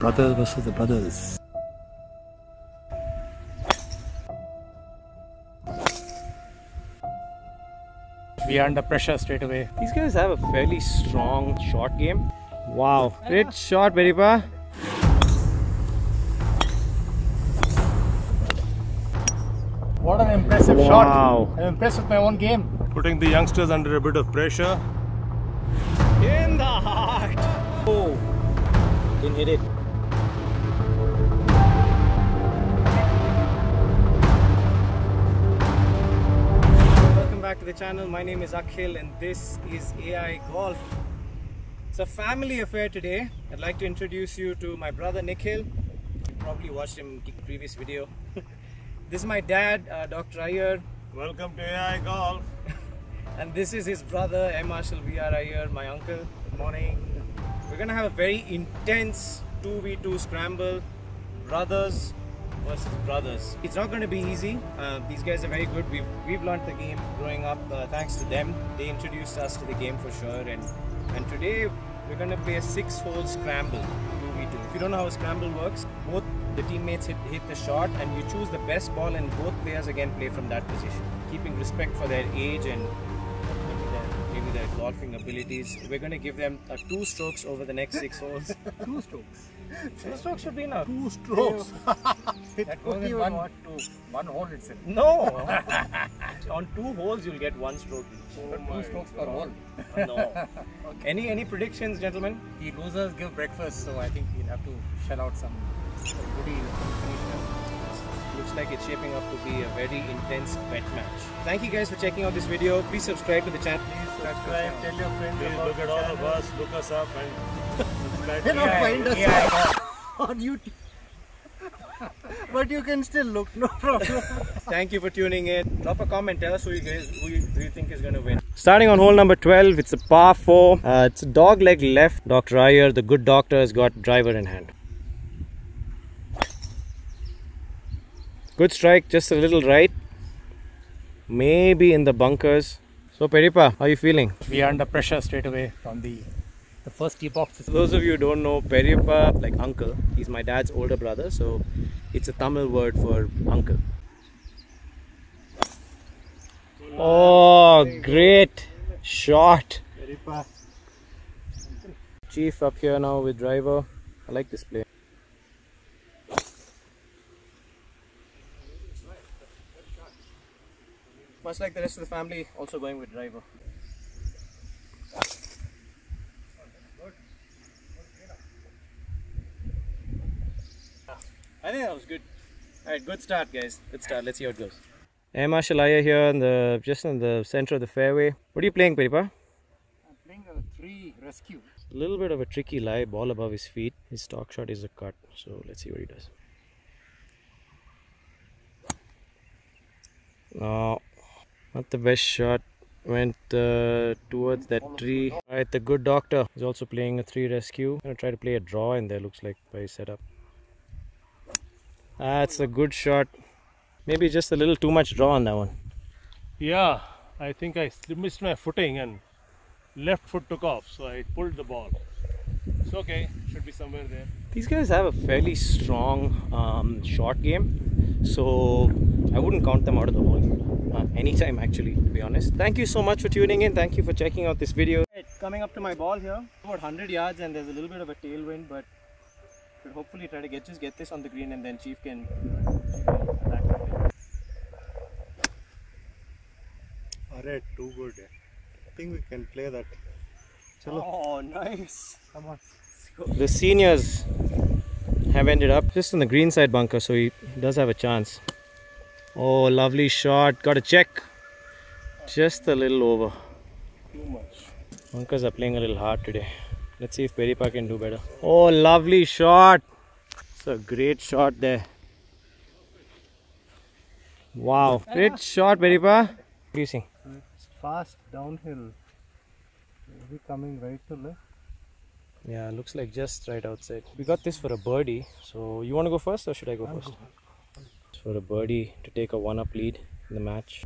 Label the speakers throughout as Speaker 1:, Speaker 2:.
Speaker 1: Brothers versus the brothers.
Speaker 2: We are under pressure straight away. These guys have a fairly strong short game. Wow, great shot, Beripa.
Speaker 3: What an impressive
Speaker 2: Wow.
Speaker 3: shot. I'm impressed with my own game.
Speaker 4: Putting the youngsters under a bit of pressure.
Speaker 2: In the heart. Oh, didn't hit it. Welcome back to the channel. My name is Akhil and this is AI Golf. It's a family affair today. I'd like to introduce you to my brother Nikhil. You probably watched him in the previous video. This is my dad, Dr. Iyer.
Speaker 4: Welcome to AI Golf.
Speaker 2: And this is his brother, M. Marshall VR Iyer, my uncle. Good morning. We're gonna have a very intense 2v2 scramble. Brothers versus brothers. It's not gonna be easy. These guys are very good. We've learned the game growing up thanks to them. They introduced us to the game for sure. And today we're gonna play a 6-hole scramble 2v2. If you don't know how a scramble works, both the teammates hit the shot and you choose the best ball and both players again play from that position. Keeping respect for their age and maybe their golfing abilities. We're going to give them 2 strokes over the next 6 holes.
Speaker 3: 2 strokes.
Speaker 2: 2 strokes should be enough.
Speaker 3: 2 strokes. That goes in one hole itself.
Speaker 2: No! On 2 holes you'll get 1 stroke each.
Speaker 3: But 2 strokes per hole.
Speaker 2: No. Okay. Any predictions, gentlemen?
Speaker 3: The losers give breakfast, so I think we'll have to shell out some goodies.
Speaker 2: Looks like it's shaping up to be a very intense bet match. Thank you guys for checking out this video. Please subscribe to the channel.
Speaker 3: Please subscribe, tell your friends
Speaker 4: Please
Speaker 3: about
Speaker 4: look at
Speaker 3: the
Speaker 4: all
Speaker 3: channel.
Speaker 4: of us, look us up and subscribe.
Speaker 3: You cannot find us
Speaker 2: AI.
Speaker 3: on YouTube. But you can still look, no problem.
Speaker 2: Thank you for tuning in. Drop a comment, tell us who you think is going to win. Starting on hole number 12, it's a par 4. It's a dog leg left. Dr. Iyer, the good doctor, has got driver in hand. Good strike, just a little right. Maybe in the bunkers. So Peripa, how are you feeling?
Speaker 3: We are under pressure straight away from the first tee box.
Speaker 2: For those of you who don't know, Peripa, like uncle, he's my dad's older brother, so it's a Tamil word for uncle. Oh, great shot.
Speaker 3: Peripa.
Speaker 2: Chief up here now with driver. I like this play. Much like the rest of the family, also going with driver. I think that was good. Alright, good start guys. Good start. Let's see how it goes. M. Marshall Iyer here just in the center of the fairway. What are you playing, Peripa?
Speaker 3: I'm playing a 3 rescue.
Speaker 2: A little bit of a tricky lie, ball above his feet. His stock shot is a cut, so let's see what he does. No, not the best shot. Went towards that tree. Alright, the good doctor is also playing a 3 rescue. I'm gonna try to play a draw in there, looks like, by his setup. That's a good shot. Maybe just a little too much draw on that one.
Speaker 4: Yeah, I think I missed my footing and left foot took off, so I pulled the ball. It's okay, should be somewhere there.
Speaker 2: These guys have a fairly strong short game, so I wouldn't count them out of the hole anytime actually, to be honest. Thank you so much for tuning in. Thank you for checking out this video. Coming up to my ball here, about 100 yards and there's a little bit of a tailwind, but we'll hopefully try to get this on the green and then Chief can attack that.
Speaker 3: Alright, too good. I think we can play that. Chalo.
Speaker 2: Oh, nice.
Speaker 3: Come on.
Speaker 2: The seniors have ended up just in the green side bunker, so he does have a chance. Oh, lovely shot. Got a check. Just a little over.
Speaker 3: Too much.
Speaker 2: Bunkers are playing a little hard today. Let's see if Peripa can do better. Oh, lovely shot. It's a great shot there. Wow. Great shot, Peripa. What do you think?
Speaker 3: It's fast downhill. Maybe coming right to left.
Speaker 2: Yeah, looks like just right outside. We got this for a birdie. So you want to go first or should I go first? It's for a birdie to take a 1-up lead in the match.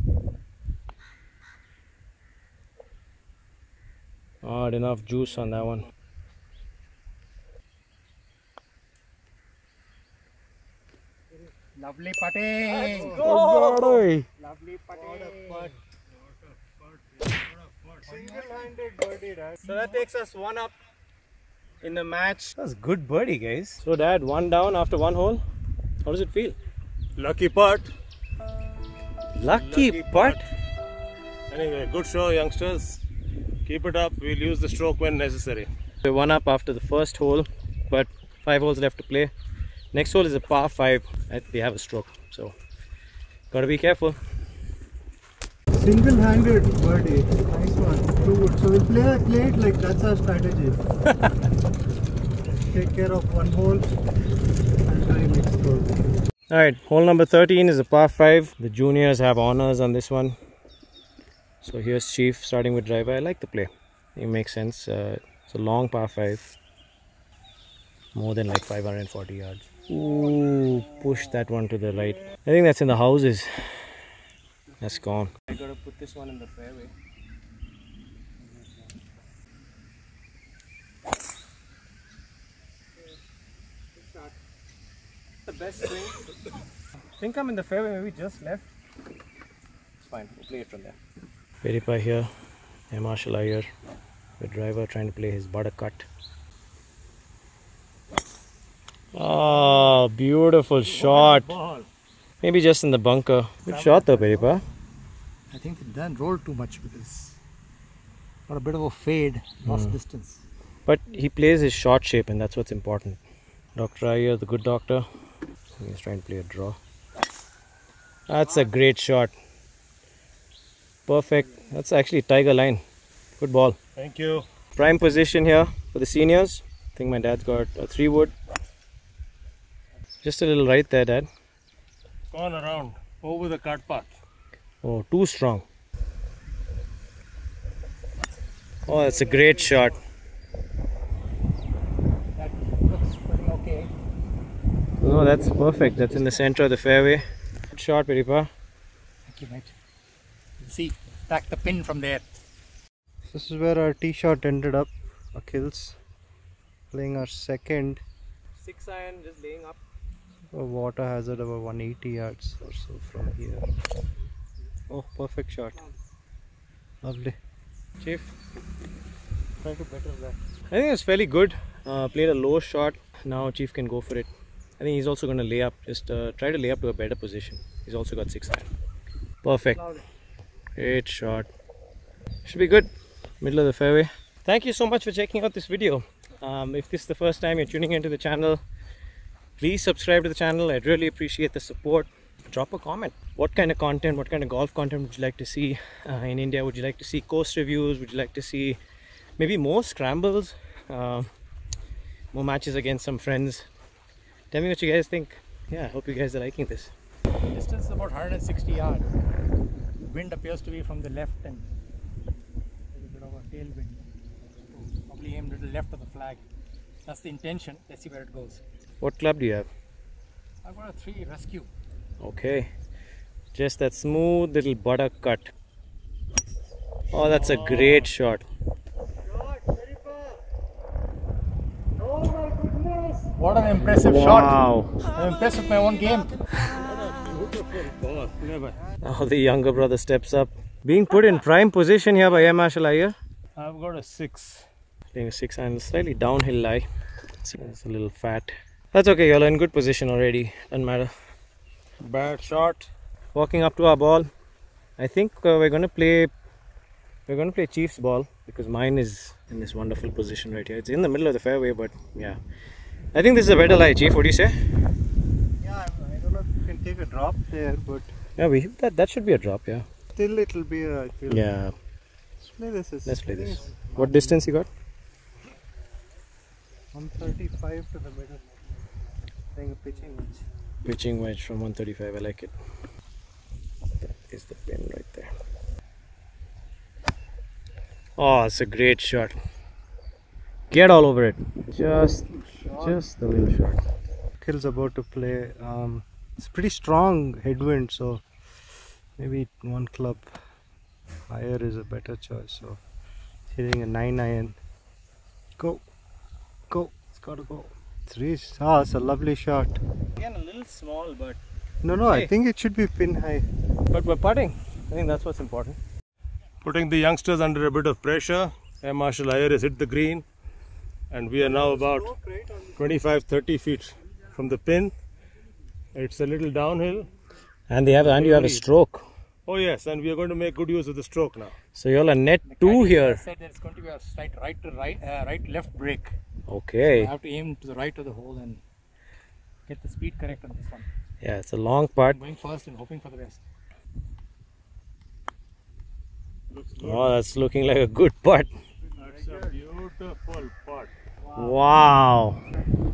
Speaker 2: Not enough juice on that one.
Speaker 1: Lovely putting.
Speaker 3: Oh,
Speaker 1: Lovely putting.
Speaker 3: single-handed birdie, Dad.
Speaker 2: So that takes us one up in the match. That was good birdie, guys. So Dad, one down after one hole. How does it feel?
Speaker 4: Lucky putt.
Speaker 2: Lucky putt.
Speaker 4: Anyway, good show, youngsters. Keep it up. We'll use the stroke when necessary.
Speaker 2: We're one up after the first hole, but 5 holes left to play. Next hole is a par 5. They have a stroke, so gotta be careful.
Speaker 3: Single-handed birdie. Nice one. Too good. So we'll play it like that's our strategy. Take care of one hole and try next hole.
Speaker 2: Alright, hole number 13 is a par 5. The juniors have honors on this one. So here's Chief starting with driver. I like the play. It makes sense. It's a long par 5. More than like 540 yards. Ooh, push that one to the right. I think that's in the houses. That's gone. I gotta put this one in the fairway. The best swing. I think I'm in the fairway, maybe just left. It's fine, we'll play it from there. Peripa here, Marshall Iyer, the driver trying to play his butter cut. Oh, beautiful shot. Maybe just in the bunker. Good shot though, Peripa.
Speaker 1: I think it didn't roll too much because got a bit of a fade, lost distance.
Speaker 2: But he plays his short shape and that's what's important. Dr. Iyer, the good doctor. He's trying to play a draw. That's a great shot. Perfect. That's actually Tiger line. Good ball.
Speaker 4: Thank you.
Speaker 2: Prime position here for the seniors. I think my dad's got a 3-wood. Just a little right there, Dad.
Speaker 4: Gone around over the cart path.
Speaker 2: Oh, too strong. Oh, that's a great shot.
Speaker 1: That looks pretty okay.
Speaker 2: Oh, that's perfect. That's in the center of the fairway. Good shot, Peripa.
Speaker 1: Thank you, mate. See, attack the pin from there.
Speaker 3: This is where our tee shot ended up. Achilles playing our second.
Speaker 2: 6 iron, just laying up.
Speaker 3: A water hazard about 180 yards or so from here. Oh, perfect shot. Lovely.
Speaker 2: Chief.
Speaker 3: Try to better that.
Speaker 2: I think it's fairly good. Played a low shot. Now Chief can go for it. I think he's also going to lay up. Just try to lay up to a better position. He's also got 6 iron. Perfect. Great shot. Should be good. Middle of the fairway. Thank you so much for checking out this video. If this is the first time you're tuning into the channel, please subscribe to the channel. I'd really appreciate the support. Drop a comment. What kind of content, what kind of golf content would you like to see in India? Would you like to see course reviews? Would you like to see maybe more scrambles? More matches against some friends? Tell me what you guys think. Yeah, I hope you guys are liking this.
Speaker 1: Distance is about 160 yards. Wind appears to be from the left and there's a bit of a tailwind. Probably aimed to the left of the flag. That's the intention. Let's see where it goes.
Speaker 2: What club do you have?
Speaker 1: I've got a 3 rescue.
Speaker 2: Okay. Just that smooth little butter cut. Oh, that's a great shot.
Speaker 1: What an impressive shot. I'm impressed with my own game.
Speaker 2: Now the younger brother steps up. Being put in prime position here by Marshall Iyer.
Speaker 4: I've got a 6.
Speaker 2: Playing a 6 and slightly downhill lie. It's a little fat. That's okay, you're in good position already. Doesn't matter.
Speaker 4: Bad shot.
Speaker 2: Walking up to our ball. I think we're gonna play Chief's ball because mine is in this wonderful position right here. It's in the middle of the fairway, but yeah. I think this is a better lie, Chief. What do you say?
Speaker 3: Yeah, I don't know if you can take a drop there, but
Speaker 2: Yeah, that should be a drop, yeah.
Speaker 3: still it'll be a, I feel.
Speaker 2: Yeah.
Speaker 3: Let's play this.
Speaker 2: Let's play this. What distance you got?
Speaker 3: 135 to the middle. Playing a pitching wedge.
Speaker 2: Pitching wedge from 135, I like it. That is the pin right there. Oh, it's a great shot. Get all over it. Just the little shot.
Speaker 3: Kill's about to play. It's pretty strong headwind, so maybe one club higher is a better choice. So hitting a 9 iron. Go. It's gotta go. It's reached. Ah, it's a lovely shot.
Speaker 2: Again, a little small, but
Speaker 3: No, I think it should be pin high.
Speaker 2: But we're putting. I think that's what's important.
Speaker 4: Putting the youngsters under a bit of pressure. M. Marshall Iyer has hit the green, and we are now about 25-30 feet from the pin. It's a little downhill.
Speaker 2: And you have a stroke.
Speaker 4: Oh yes, and we are going to make good use of the stroke now.
Speaker 2: So you're a net 2 here.
Speaker 1: Said there's going to be a slight right left break.
Speaker 2: Okay.
Speaker 1: I have to aim to the right of the hole and get the speed correct on this one.
Speaker 2: Yeah, it's a long putt.
Speaker 1: I'm going first and hoping for the best.
Speaker 2: Oh, that's looking like a good putt.
Speaker 4: That's a beautiful putt.
Speaker 2: Wow.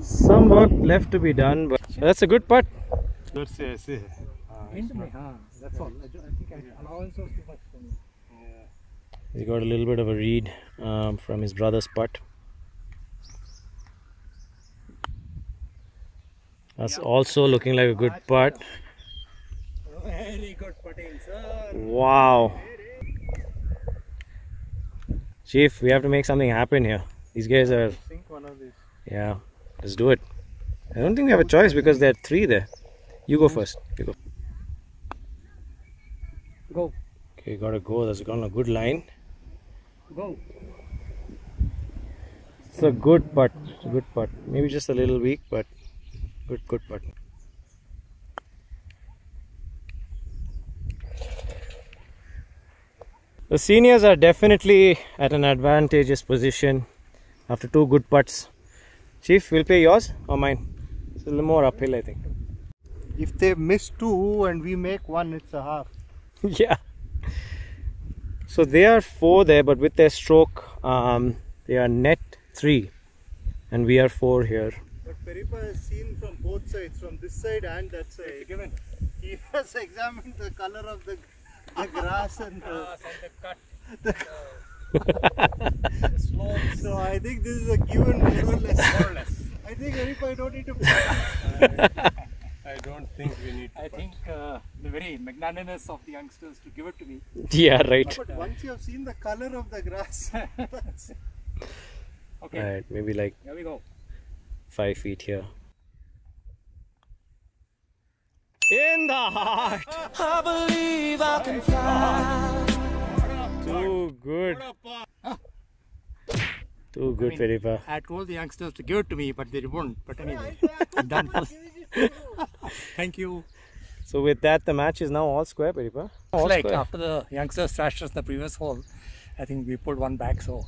Speaker 2: Some work left to be done, but that's a good putt.
Speaker 4: Let's see, I see.
Speaker 1: Into me, that's all. I think allowance was too much for me.
Speaker 2: He got a little bit of a read from his brother's putt. That's also looking like a good putt.
Speaker 1: Very good putting, sir.
Speaker 2: Wow. Chief, we have to make something happen here. These guys are...
Speaker 3: Think one of these.
Speaker 2: Yeah, let's do it. I don't think we have a choice because there are 3 there. You go first. You go.
Speaker 1: Go.
Speaker 2: Okay, gotta go. That's gone a good line.
Speaker 1: Go.
Speaker 2: It's a good putt. It's a good putt. Maybe just a little weak, but good putt. The seniors are definitely at an advantageous position after 2 good putts. Chief, we'll play yours or mine? It's a little more uphill, I think.
Speaker 3: If they miss 2 and we make 1, it's a half.
Speaker 2: Yeah. So they are 4 there, but with their stroke, they are net 3, and we are 4 here.
Speaker 3: But Peripa has seen from both sides, from this side and that side.
Speaker 1: Given.
Speaker 3: He has examined the color of the grass and
Speaker 1: The slope.
Speaker 3: so I think this is a given more or less. I think Peripa, I don't need to.
Speaker 4: I don't think we need to
Speaker 1: I think the very magnanimous of the youngsters to give it to me.
Speaker 2: Yeah, right.
Speaker 3: But once you have seen the color of the grass,
Speaker 1: Okay,
Speaker 2: Alright, maybe like
Speaker 1: here we go.
Speaker 2: 5 feet here. In the heart!
Speaker 5: I believe I can fly.
Speaker 2: Too good. Too good, Peripa.
Speaker 1: I told the youngsters to give it to me, but they won't. But anyway, I'm done. Thank you.
Speaker 2: So with that, the match is now all square, Peripa. All
Speaker 1: Like
Speaker 2: square.
Speaker 1: after the youngsters thrashed us in the previous hole, I think we pulled one back. So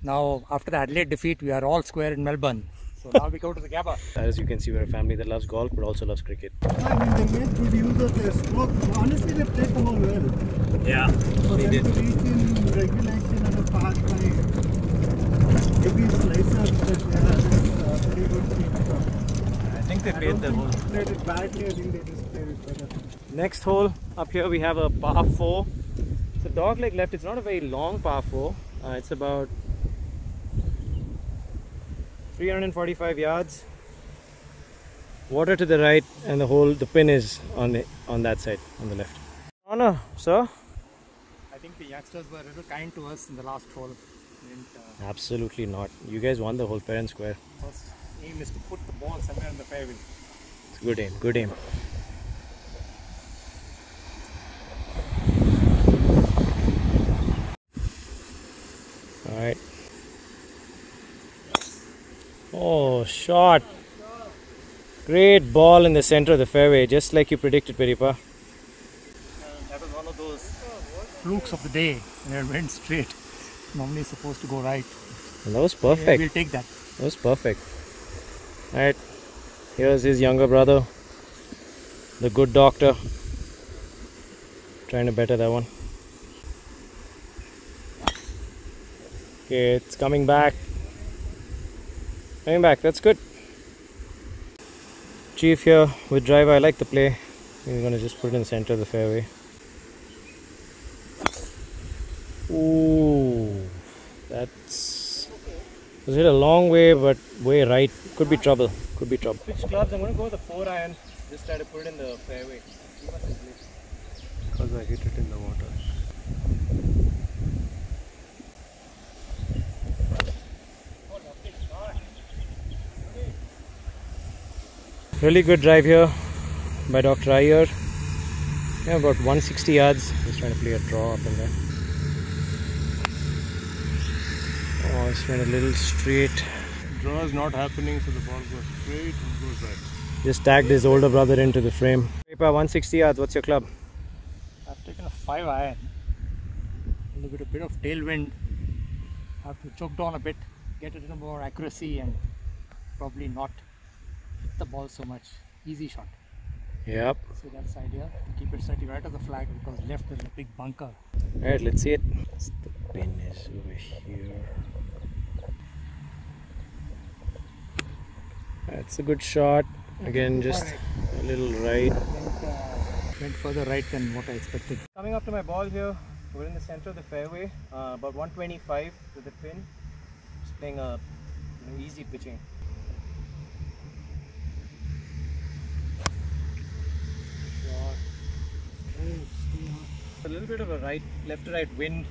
Speaker 1: now after the Adelaide defeat, we are all square in Melbourne. So now we go to the Gabba.
Speaker 2: As you can see, we're a family that loves golf but also loves cricket.
Speaker 3: I mean, they made good use of their stroke. Honestly, they played the hole well.
Speaker 2: Yeah,
Speaker 3: For them to reach in regulation and a par 5. Maybe slicer, but that's very good team.
Speaker 2: I think they
Speaker 3: I
Speaker 2: played
Speaker 3: don't
Speaker 2: the
Speaker 3: think
Speaker 2: hole.
Speaker 3: they played it badly. I think they just played it better.
Speaker 2: Next hole up here we have a par 4. It's a dog leg left. It's not a very long par 4. It's about 345 yards. Water to the right, and the pin is on that side, on the left. Honor, sir.
Speaker 1: I think the youngsters were a little kind to us in the last hole. And,
Speaker 2: Absolutely not. You guys won the hole fair and square.
Speaker 1: first aim is to put the ball somewhere in the fairway.
Speaker 2: It's good aim. Good aim. All right. Oh, shot. Great ball in the center of the fairway, just like you predicted, Peripa.
Speaker 1: That was one of those flukes of the day, and it went straight. Normally it's supposed to go right.
Speaker 2: And that was perfect.
Speaker 1: We'll take that.
Speaker 2: That was perfect. Alright, here's his younger brother, the good doctor, trying to better that one. Okay, it's coming back. Coming back, that's good. Chief here with driver. I like the play. We're gonna just put it in the center of the fairway. Ooh, that's was hit a long way, but way right. Could be trouble. Could be trouble. Switch clubs. I'm gonna go with the 4-iron. Just try to put it in the fairway.
Speaker 3: Because I hit it in the water.
Speaker 2: Really good drive here.
Speaker 3: by Dr. Iyer. Yeah, about 160 yards. Just trying to play a draw up in there. Oh, it's went a little straight.
Speaker 4: Draw is not happening, so the ball goes straight and goes right.
Speaker 3: Just tagged his older brother into the frame. Paper 160 yards. What's your club?
Speaker 1: I've taken a 5 iron. A little bit of tailwind. I have to choke down a bit, get a little more accuracy, and probably not hit the ball so much. Easy shot.
Speaker 3: Yep.
Speaker 1: So that's the idea. To keep it slightly right of the flag, because left is a big bunker.
Speaker 3: Alright, let's see it. The pin is over here. That's a good shot. Again, just a little right.
Speaker 1: Went further right than what I expected.
Speaker 3: Coming up to my ball here, we're in the center of the fairway, about 125 to the pin. Just playing a easy pitching. A little bit of a left to right wind.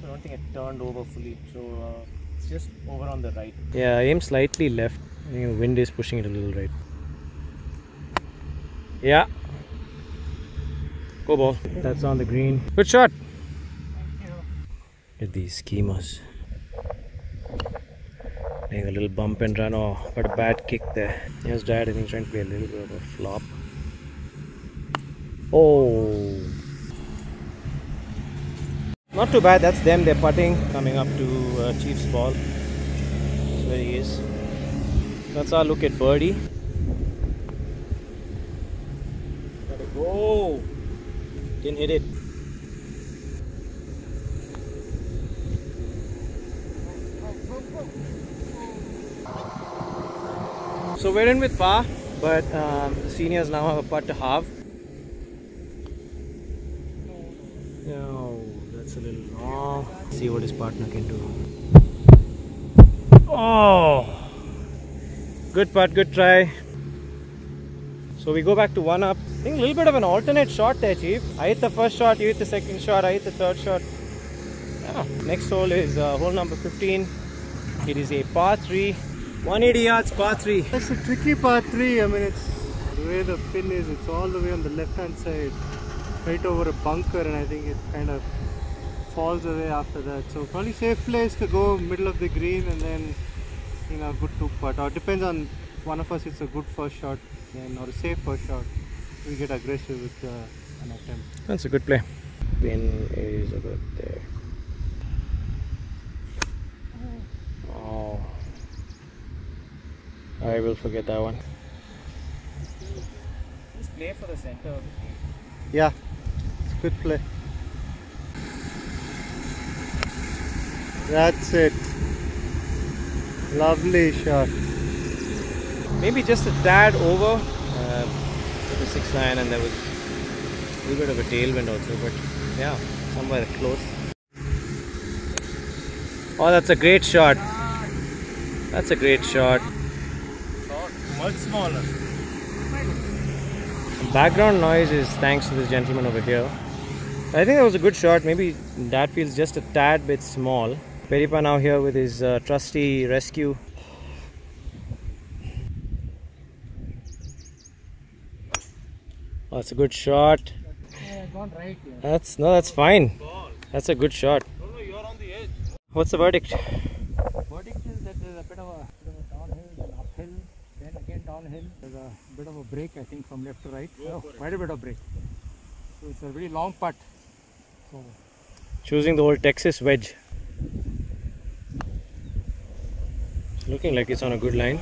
Speaker 3: So I don't think it turned over fully. So it's just over on the right. Yeah, I aim slightly left. I think the wind is pushing it a little right. Yeah. Go ball. That's on the green. Good shot. Look at these schemas. Playing a little bump and run. Oh, got a bad kick there. Yes, Dad, I think he's trying to play a little bit of a flop. Oh. Not too bad. That's them. They're putting. Coming up to Chief's ball. That's where he is. That's our look at birdie. Gotta go. Didn't hit it. So we're in with par, but the seniors now have a putt to halve. No, that's a little long. See what his partner can do. Oh! Good putt, good try. So we go back to 1 up. I think a little bit of an alternate shot there, Chief. I hit the first shot, you hit the second shot, I hit the third shot. Yeah. Next hole is hole number 15. It is a par 3. 180 yards, par 3.
Speaker 6: It's a tricky par 3. I mean, it's the way the pin is, it's all the way on the left hand side, right over a bunker, and I think it kind of falls away after that. So probably safe place to go middle of the green and then, you know, good 2 putt. Or depends on one of us, it's a good first shot then, or a safe first shot. We get aggressive with an attempt.
Speaker 3: That's a good play. Pin is about there. Oh, I will forget that one.
Speaker 2: Just play for the center of the game.
Speaker 6: Yeah, it's a good play. That's it. Lovely shot.
Speaker 3: Maybe just a tad over with the 6-9, and there was a little bit of a tailwind also, but yeah, somewhere close. Oh, that's a great shot. That's a great shot.
Speaker 2: Much smaller.
Speaker 3: The background noise is thanks to this gentleman over here. I think that was a good shot. Maybe that feels just a tad bit small. Peripa now here with his trusty rescue. Oh, that's a good shot.
Speaker 1: Yeah, gone right here.
Speaker 3: That's fine. That's a good shot.
Speaker 2: No, you're on the edge.
Speaker 3: What's the verdict?
Speaker 1: Verdict is that there's a bit of a downhill, then uphill, then again downhill. There's a bit of a break, I think, from left to right. Quite a bit of break. So it's a really long putt. So
Speaker 3: Choosing the old Texas wedge. It's looking like it's on a good line.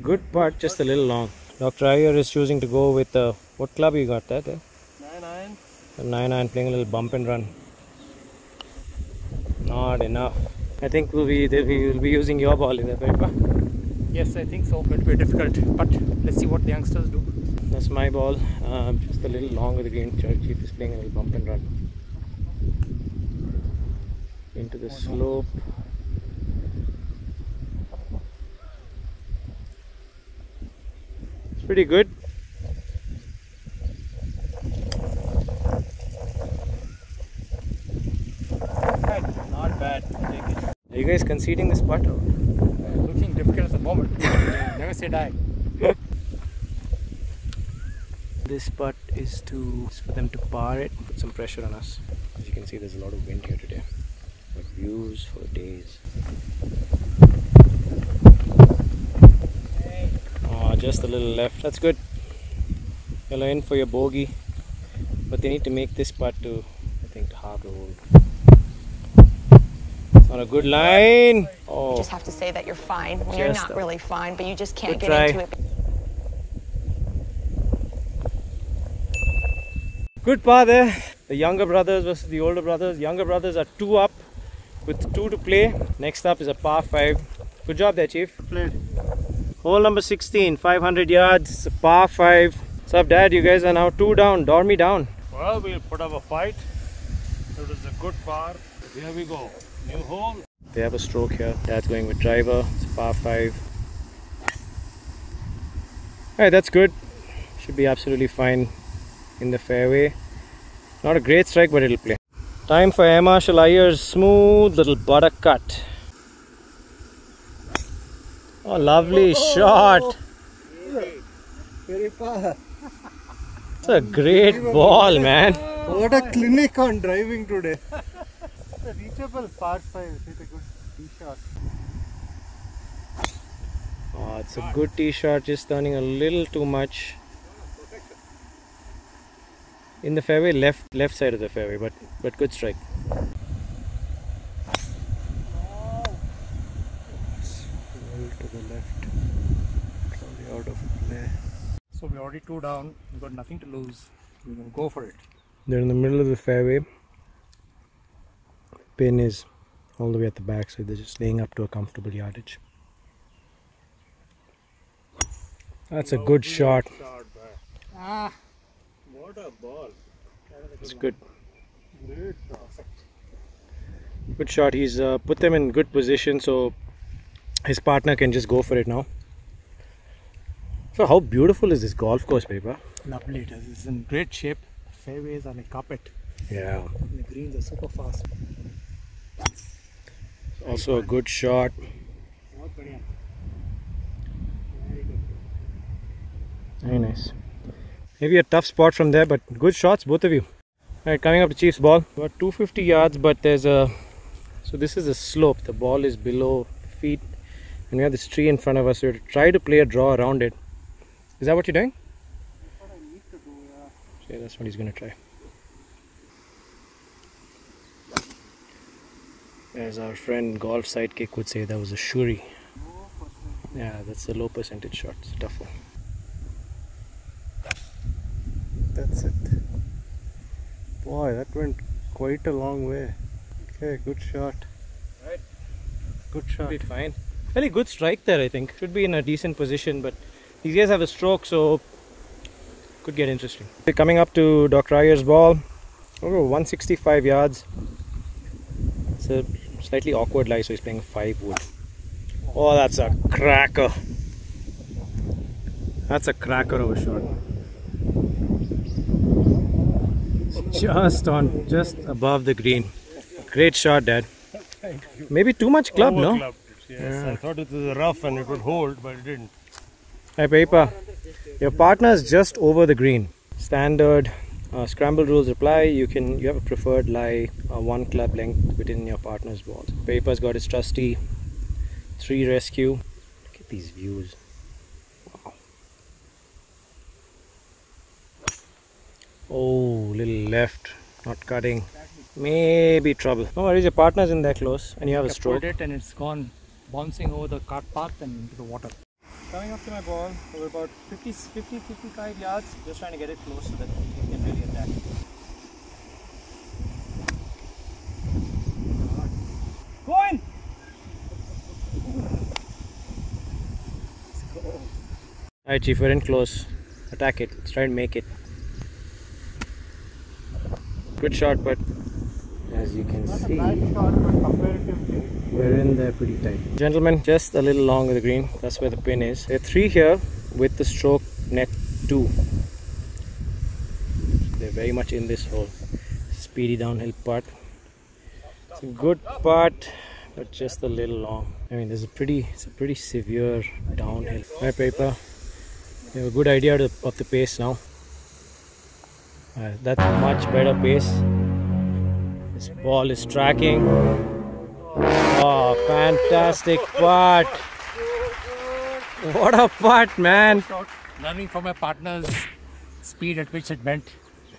Speaker 3: Good putt, just a little long. Dr. Iyer is choosing to go with what club you got that?
Speaker 2: 9-iron.
Speaker 3: A 9-iron, playing a little bump and run. Not enough. I think we'll be using your ball in the paper.
Speaker 1: yes, I think so. Going to be difficult, but let's see what the youngsters do.
Speaker 3: That's my ball. Just a little long with the green. Chief is playing a little bump and run. Into the slope. It's pretty good.
Speaker 2: Not bad. Take it.
Speaker 3: Are you guys conceding this putt? Or?
Speaker 1: difficult at the moment. Never say die.
Speaker 2: This putt is for them to par it, put some pressure on us. As you can see, there's a lot of wind here today. But views for days. Oh, just a little left. That's good. You're in for your bogey. But they need to make this putt to, I think, to halve the hole. It's on a good line. Oh.
Speaker 7: You just have to say that you're fine when you're not really fine, but you just can't
Speaker 2: Good
Speaker 7: get
Speaker 2: try.
Speaker 7: into it.
Speaker 2: Good par there. The younger brothers versus the older brothers. Younger brothers are 2 up with 2 to play. Next up is a par 5. Good job there, Chief.
Speaker 6: Played.
Speaker 2: Hole number 16, 500 yards. It's a par 5. What's up, Dad? You guys are now 2 down. Door me down.
Speaker 4: Well, we'll put up a fight. It was a good par. Here we go. New hole.
Speaker 2: They have a stroke here. Dad's going with driver. It's a par 5. Alright, that's good. Should be absolutely fine in the fairway. Not a great strike, but it'll play. Time for M. Marshall Iyer's smooth little buttock cut. Oh, lovely shot.
Speaker 6: Very far.
Speaker 2: It's a great ball, man.
Speaker 6: What a clinic on driving today. It's a reachable par 5 with a good tee shot.
Speaker 2: Oh, it's a good tee shot, just turning a little too much. In the fairway, left side of the fairway, but good strike.
Speaker 6: Well to the left. Probably out of play.
Speaker 1: So we're already 2 down. We've got nothing to lose. We're going to go for it.
Speaker 2: They're in the middle of the fairway. Pin is all the way at the back, so they're just laying up to a comfortable yardage. That's a good shot.
Speaker 4: What a ball.
Speaker 2: It's good. Good shot. He's put them in good position so his partner can just go for it now. So how beautiful is this golf course, paper?
Speaker 1: Lovely it is. It's in great shape. Fairways are like carpet.
Speaker 2: Yeah.
Speaker 1: And the greens are super fast.
Speaker 2: Also a good shot. Very nice. Maybe a tough spot from there, but good shots, both of you. Alright, coming up to Chief's ball. About 250 yards, but there's a... So this is a slope. The ball is below feet. And we have this tree in front of us. So we have to try to play a draw around it. Is that what you're doing?
Speaker 6: That's what I need to do, yeah.
Speaker 2: Yeah, that's what he's going to try. As our friend Golf Sidekick would say, that was a shuri. Yeah, that's a low percentage shot. It's a tough one.
Speaker 6: That's it. Boy, that went quite a long way. Okay, good shot.
Speaker 2: Right.
Speaker 6: Good shot.
Speaker 2: Should be fine. Very good strike there, I think. Should be in a decent position, but these guys have a stroke, so could get interesting. We're coming up to Dr. Iyer's ball. Over 165 yards. It's a slightly awkward lie, so he's playing 5 wood. Oh, that's a cracker. That's a cracker of a shot. Just above the green. Great shot, Dad. Maybe too much club, no?
Speaker 4: Overclubbed it, yes. I thought it was rough and it would hold, but it didn't.
Speaker 2: Hey, Paper. Your partner is just over the green. Standard scramble rules apply. You have a preferred lie, 1 club length within your partner's balls. Paper's got his trusty 3 rescue. Look at these views. Wow. Oh, little left, not cutting. Maybe trouble. No worries, your partner's in there close and you have a stroke.
Speaker 1: Pulled it and it's gone bouncing over the cart path and into the water. Coming up to my ball over about 55 yards. Just trying to get it close so that it can really attack. Go in!
Speaker 2: Alright, Chief, we're in close. Attack it. Let's try and make it. Good shot, but as you can see, we're in there pretty tight. Gentlemen, just a little long of the green. That's where the pin is. There are 3 here with the stroke net 2. They're very much in this hole. Speedy downhill putt. It's a good putt. but just a little long. I mean, it's a pretty severe downhill. Right, Paper? You have a good idea of the pace now. That's a much better pace. This ball is tracking. Oh, fantastic putt! What a putt, man!
Speaker 1: Learning from my partner's speed at which it went.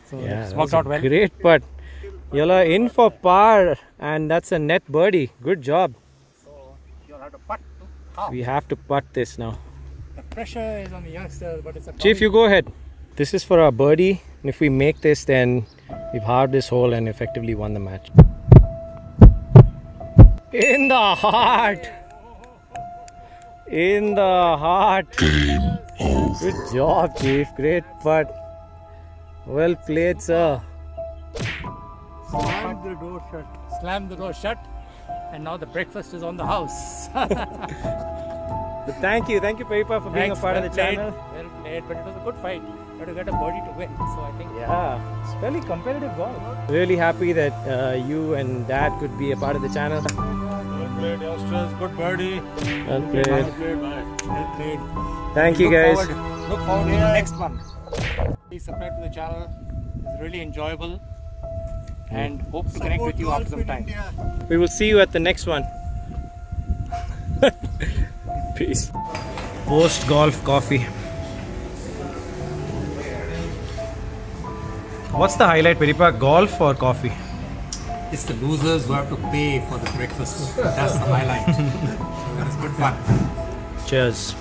Speaker 1: So
Speaker 2: Yeah,
Speaker 1: it's worked out well.
Speaker 2: Great putt. You're in for par, and that's a net birdie. Good job.
Speaker 1: So you'll have to putt to half.
Speaker 2: We have to putt this now.
Speaker 1: The pressure is on the youngsters, but it's a
Speaker 2: Chief, you go ahead. This is for our birdie, and if we make this, then we've halved this hole and effectively won the match. In the heart! In the heart! Good job, Chief. Great putt. Well played, sir.
Speaker 1: Slam the door shut. Slam the door shut. And now the breakfast is on the house.
Speaker 2: But thank you, Paipa, for being a part of the channel.
Speaker 1: Well played, but it was a good fight. You had to get a birdie to win. So I think.
Speaker 2: Yeah, it's fairly competitive golf. Really happy that you and Dad could be a part of the channel.
Speaker 4: Well played, youngsters. Good birdie.
Speaker 2: Well played.
Speaker 4: Well played, bye.
Speaker 1: Well played.
Speaker 2: Thank you, guys.
Speaker 1: Look forward to the next one. Please subscribe to the channel. It's really enjoyable. And hope to connect with you after some time.
Speaker 2: We will see you at the next one. Peace. Post golf coffee. What's the highlight, Peripa? Golf or coffee?
Speaker 1: It's the losers who have to pay for the breakfast. That's the highlight. So it was good fun.
Speaker 2: Cheers.